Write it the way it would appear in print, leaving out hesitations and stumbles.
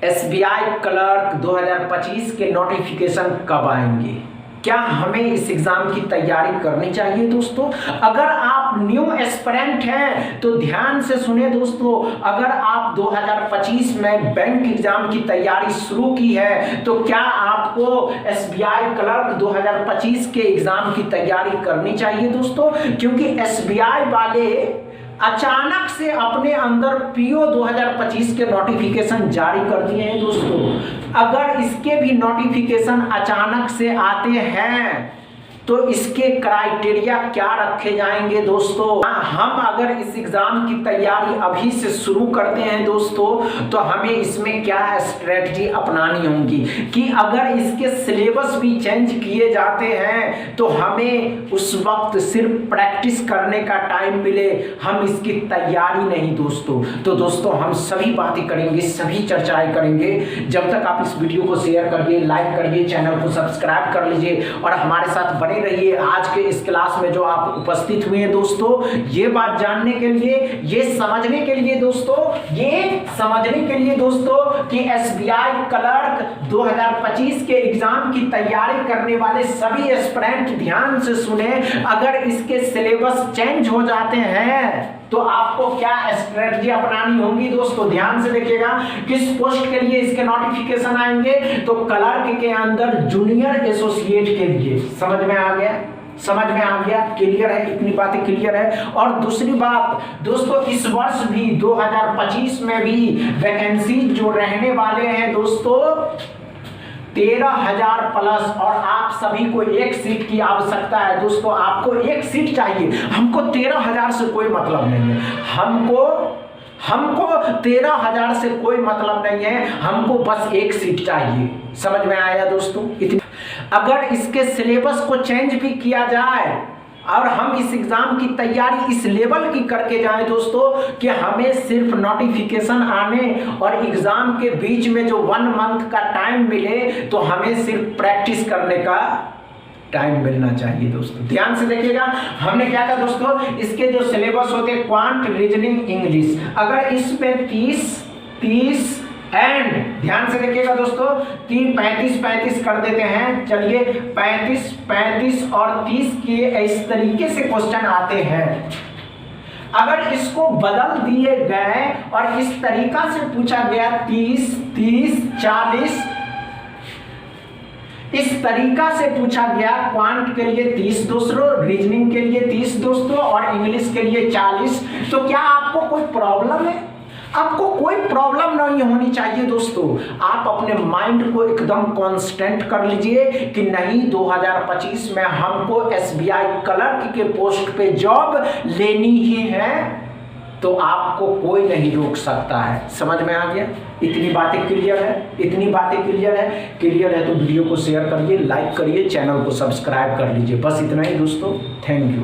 SBI clerk 2025 के notification कब आएंगे? क्या हमें इस एग्जाम की तैयारी करनी चाहिए दोस्तों? अगर आप न्यू एस्पिरेंट हैं तो ध्यान से सुने दोस्तों। अगर आप 2025 में बैंक एग्जाम की तैयारी शुरू की है तो क्या आपको एसबीआई क्लर्क 2025 के एग्जाम की तैयारी करनी चाहिए दोस्तों, क्योंकि एसबीआई वाले अचानक से अपने अंदर पीओ 2025 के नोटिफिकेशन जारी कर दिए हैं दोस्तों। अगर इसके भी नोटिफिकेशन अचानक से आते हैं तो इसके क्राइटेरिया क्या रखे जाएंगे दोस्तों? हम अगर इस एग्जाम की तैयारी अभी से शुरू करते हैं दोस्तों तो हमें इसमें क्या स्ट्रेटजी अपनानी होगी कि अगर इसके सिलेबस भी चेंज किए जाते हैं तो हमें उस वक्त सिर्फ प्रैक्टिस करने का टाइम मिले, हम इसकी तैयारी नहीं दोस्तों। तो दोस्तों हम सभी बातें करेंगे, सभी चर्चाएं करेंगे। जब तक आप इस वीडियो को शेयर करिए, लाइक करिए, चैनल को सब्सक्राइब कर लीजिए और हमारे साथ बने रहिए। आज के इस क्लास में जो आप उपस्थित हुए हैं दोस्तों, ये बात जानने के लिए, ये समझने के लिए दोस्तों कि एसबीआई क्लर्क 2025 के एग्जाम की तैयारी करने वाले सभी एस्पिरेंट ध्यान से सुने। अगर इसके सिलेबस चेंज हो जाते हैं तो आपको क्या स्ट्रेटजी अपनानी होगी दोस्तों? ध्यान से देखिएगा। किस पोस्ट के लिए इसके नोटिफिकेशन आएंगे? तो क्लर्क के अंदर जूनियर एसोसिएट के लिए। समझ में आ गया? क्लियर है? इतनी बातें क्लियर है। और दूसरी बात दोस्तों, इस वर्ष भी 2025 में भी वैकेंसी जो रहने वाले हैं दोस्तों 13,000 प्लस, और आप सभी को एक सीट की आवश्यकता है दोस्तों। आपको एक सीट चाहिए, हमको 13,000 से कोई मतलब नहीं है। हमको 13,000 से कोई मतलब नहीं है, हमको बस एक सीट चाहिए। समझ में आया दोस्तों? अगर इसके सिलेबस को चेंज भी किया जाए और हम इस एग्जाम की तैयारी इस लेवल की करके जाएं दोस्तों कि हमें सिर्फ नोटिफिकेशन आने और एग्जाम के बीच में जो 1 मंथ का टाइम मिले तो हमें सिर्फ प्रैक्टिस करने का टाइम मिलना चाहिए दोस्तों। ध्यान से देखिएगा। हमने क्या कहा दोस्तों, इसके जो सिलेबस होते हैं क्वांट, रीजनिंग, इंग्लिश, अगर इसमें 30 एंड ध्यान से देखिएगा दोस्तों 35 कर देते हैं। चलिए 35 और 30 के इस तरीके से क्वेश्चन आते हैं। अगर इसको बदल दिए गए और इस तरीका से पूछा गया 30, 40, इस तरीका से पूछा गया क्वांट के लिए 30 दोस्तों, रीजनिंग के लिए 30 दोस्तों और इंग्लिश के लिए 40, तो क्या आपको कोई प्रॉब्लम है? आपको कोई प्रॉब्लम नहीं होनी चाहिए दोस्तों। आप अपने माइंड को एकदम कांस्टेंट कर लीजिए कि नहीं, 2025 में हमको एसबीआई क्लर्क के पोस्ट पे जॉब लेनी ही है, तो आपको कोई नहीं रोक सकता है। समझ में आ गया? इतनी बातें क्लियर है? क्लियर है तो वीडियो को शेयर करिए, लाइक करिए, चैनल को सब्सक्राइब कर लीजिए। बस इतना ही दोस्तों। Thank you.